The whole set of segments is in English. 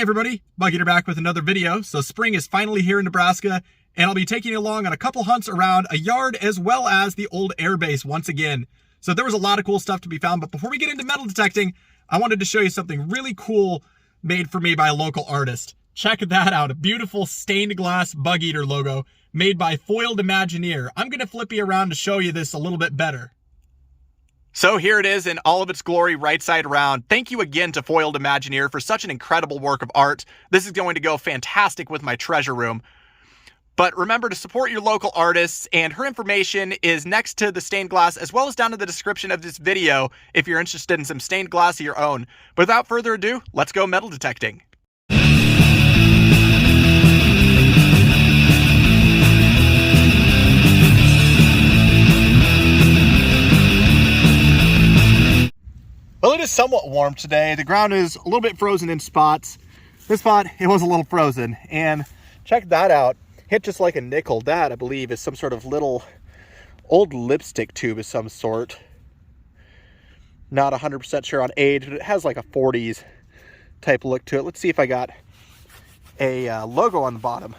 everybody, Bug Eater back with another video. So spring is finally here in Nebraska, and I'll be taking you along on a couple hunts around a yard as well as the old air base once again. So there was a lot of cool stuff to be found, but before we get into metal detecting, I wanted to show you something really cool made for me by a local artist. Check that out, a beautiful stained glass Bug Eater logo made by Foiled Imagineer. I'm gonna flip you around to show you this a little bit better. So here it is in all of its glory, right side around. Thank you again to Foiled Imagineer for such an incredible work of art. This is going to go fantastic with my treasure room. But remember to support your local artists, and her information is next to the stained glass as well as down in the description of this video if you're interested in some stained glass of your own. But without further ado, let's go metal detecting. Well, it is somewhat warm today. The ground is a little bit frozen in spots. This spot, it was a little frozen. And check that out. Hit just like a nickel. That, I believe, is some sort of little old lipstick tube of some sort. Not 100% sure on age, but it has like a 40s type look to it. Let's see if I got a logo on the bottom.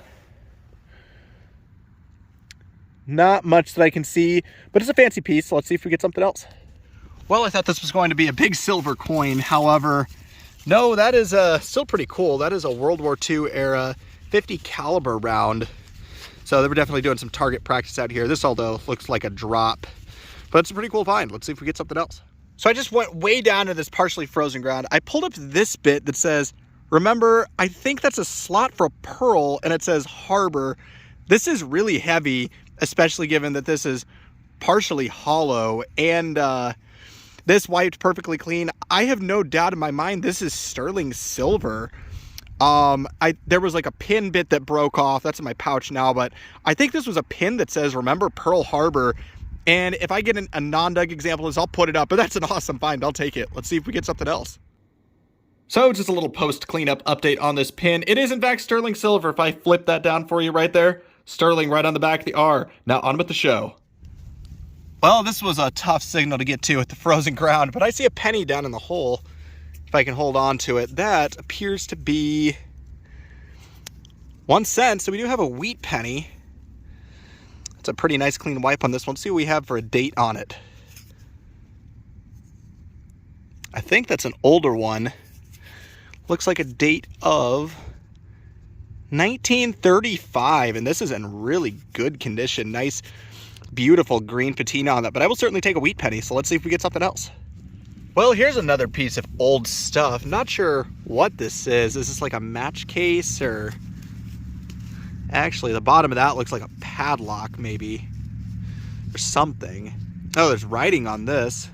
Not much that I can see, but it's a fancy piece. So let's see if we get something else. Well, I thought this was going to be a big silver coin. However, no, that is still pretty cool. That is a World War II era 50 caliber round. So they were definitely doing some target practice out here. This, although, looks like a drop, but it's a pretty cool find. Let's see if we get something else. So I just went way down to this partially frozen ground. I pulled up this bit that says, remember, I think that's a slot for a pearl, and it says harbor. This is really heavy, especially given that this is partially hollow, and this wiped perfectly clean. I have no doubt in my mind this is sterling silver. There was like a pin bit that broke off. That's in my pouch now, but I think this was a pin that says, remember Pearl Harbor. And if I get a non-dug example of this, I'll put it up, but that's an awesome find. I'll take it. Let's see if we get something else. So just a little post cleanup update on this pin. It is in fact sterling silver. If I flip that down for you right there, sterling right on the back of the R. Now on with the show. Well, this was a tough signal to get to at the frozen ground, but I see a penny down in the hole. If I can hold on to it, that appears to be 1 cent. So we do have a wheat penny. It's a pretty nice clean wipe on this one. Let's see what we have for a date on it. I think that's an older one. Looks like a date of 1935, and this is in really good condition. Nice, beautiful green patina on that, but I will certainly take a wheat penny. So let's see if we get something else. Well, here's another piece of old stuff. Not sure what this is. Is this like a match case, or actually the bottom of that looks like a padlock maybe, or something. Oh, there's writing on this.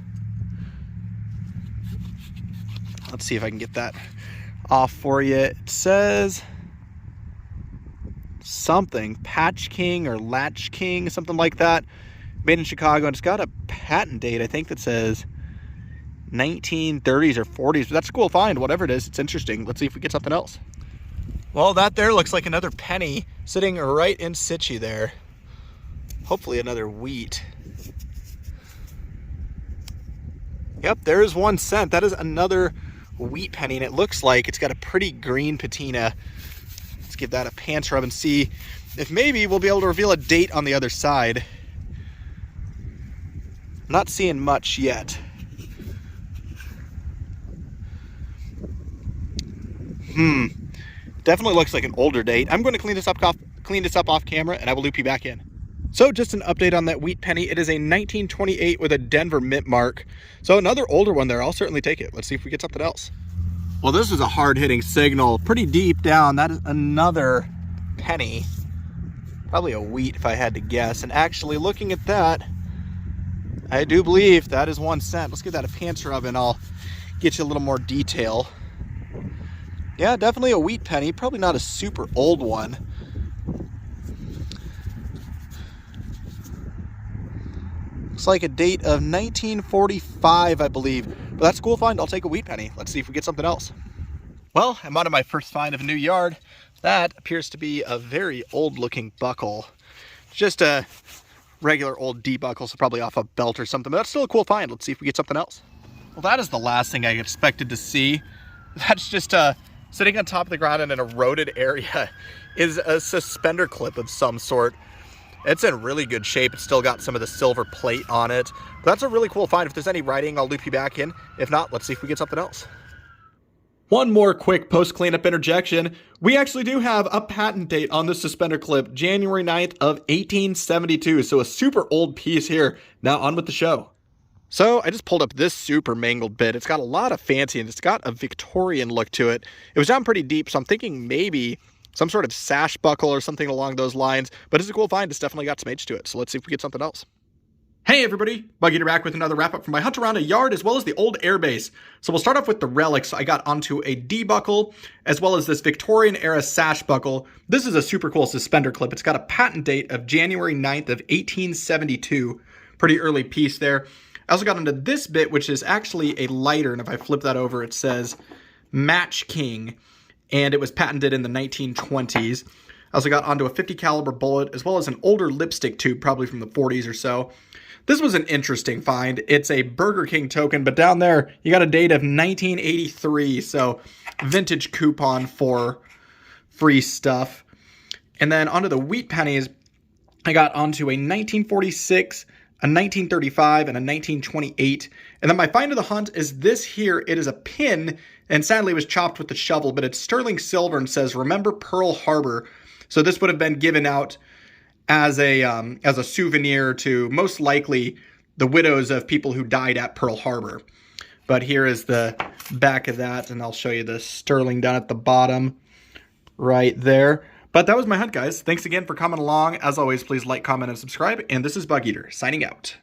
Let's see if I can get that off for you. It says something, Patch King or Latch King, something like that. Made in Chicago, and it's got a patent date, I think, that says 1930s or 40s, but that's a cool find. Whatever it is, it's interesting. Let's see if we get something else. Well, that there looks like another penny sitting right in situ there. Hopefully another wheat. Yep, there is 1 cent. That is another wheat penny, and it looks like it's got a pretty green patina. Let's give that a pants rub and see if maybe we'll be able to reveal a date on the other side. Not seeing much yet. Definitely looks like an older date. I'm going to clean this up off camera, and I will loop you back in. So just an update on that wheat penny. It is a 1928 with a Denver mint mark. So another older one there. I'll certainly take it. Let's see if we get something else. Well, this is a hard-hitting signal, pretty deep down. That is another penny. Probably a wheat if I had to guess. And actually looking at that, I do believe that is 1 cent. Let's give that a pants rub and I'll get you a little more detail. Yeah, definitely a wheat penny. Probably not a super old one. Looks like a date of 1945, I believe. But that's a cool find. I'll take a wheat penny. Let's see if we get something else. Well, I'm on to my first find of a new yard. That appears to be a very old looking buckle. Just a regular old D buckle, so probably off a belt or something, but that's still a cool find. Let's see if we get something else. Well, that is the last thing I expected to see. That's just a Sitting on top of the ground in an eroded area is a suspender clip of some sort. It's in really good shape. It's still got some of the silver plate on it. But that's a really cool find. If there's any writing, I'll loop you back in. If not, let's see if we get something else. One more quick post-cleanup interjection. We actually do have a patent date on this suspender clip, January 9th of 1872. So a super old piece here. Now on with the show. So I just pulled up this super mangled bit. It's got a lot of fancy and it's got a Victorian look to it. It was down pretty deep, so I'm thinking maybe some sort of sash buckle or something along those lines. But it's a cool find. It's definitely got some age to it. So let's see if we get something else. Hey everybody, Buggy back with another wrap up from my hunt around a yard as well as the old airbase. So we'll start off with the relics. I got onto a D buckle as well as this Victorian era sash buckle. This is a super cool suspender clip. It's got a patent date of January 9th of 1872. Pretty early piece there. I also got into this bit, which is actually a lighter, and if I flip that over, it says Match King, and it was patented in the 1920s. I also got onto a 50 caliber bullet, as well as an older lipstick tube, probably from the 40s or so. This was an interesting find. It's a Burger King token, but down there, you got a date of 1983, so vintage coupon for free stuff. And then onto the wheat pennies, I got onto a 1946, a 1935, and a 1928. And then my find of the hunt is this here. It is a pin, and sadly it was chopped with the shovel, but it's sterling silver and says, "Remember Pearl Harbor." So this would have been given out as a souvenir to most likely the widows of people who died at Pearl Harbor. But here is the back of that, and I'll show you the sterling down at the bottom right there. But that was my hunt, guys. Thanks again for coming along. As always, please like, comment, and subscribe. And this is Bug Eater, signing out.